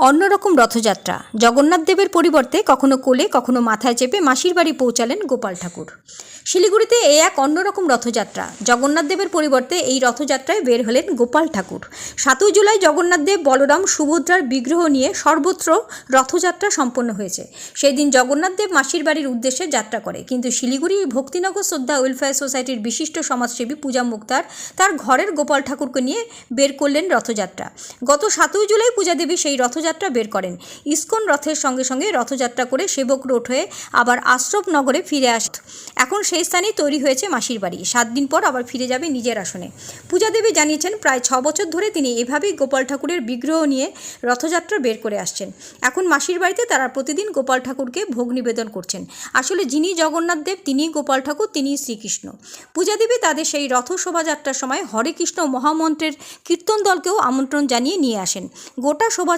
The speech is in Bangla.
অন্যরকম রথযাত্রা। জগন্নাথ দেবের পরিবর্তে কখনো কোলে কখনো মাথায় চেপে মাসির বাড়ি পৌঁছালেন গোপাল ঠাকুর। শিলিগুড়িতে এই এক অন্যরকম রথযাত্রা। জগন্নাথ দেবের পরিবর্তে এই রথযাত্রায় বের হলেন গোপাল ঠাকুর। 7ই জুলাই জগন্নাথ দেব, বলরাম, সুভদ্রার বিগ্রহ নিয়ে সর্বত্র রথযাত্রা সম্পন্ন হয়েছে। সেই দিন জগন্নাথ দেব মাসির বাড়ির উদ্দেশ্যে যাত্রা করে, কিন্তু শিলিগুড়ি ভক্তিনগর শ্রদ্ধা ওয়েলফেয়ার সোসাইটির বিশিষ্ট সমাজসেবী পূজা মুক্তার তার ঘরের গোপাল ঠাকুরকে নিয়ে বের করলেন রথযাত্রা। গত 7ই জুলাই পূজা দেবী সেই রথযাত্রা বের করেন। ইস্কন রথের সঙ্গে সঙ্গে রথযাত্রা করে সেবক রোড হয়ে আবার আশ্রম নগরে ফিরে আসে। এখন সেই স্থানেই তৈরি হয়েছে মাসির বাড়ি। 7 দিন পর আবার ফিরে যাবে নিজের আসনে। পূজা দেবী জানিয়েছেন, প্রায় 6 বছর ধরে তিনি এভাবেই গোপাল ঠাকুরের বিগ্রহ নিয়ে রথযাত্রা বের করে আসছেন। এখন মাসির বাড়িতে তারা প্রতিদিন গোপাল ঠাকুরকে ভোগ নিবেদন করছেন। আসলে যিনি জগন্নাথ দেব তিনিই গোপাল ঠাকুর, তিনিই শ্রীকৃষ্ণ। পূজা দেবী তাদের সেই রথ শোভাযাত্রার সময় হরে কৃষ্ণ মহামন্ত্রের কীর্তন দলকেও আমন্ত্রণ জানিয়ে নিয়ে আসেন। গোটা শোভাযাত্রা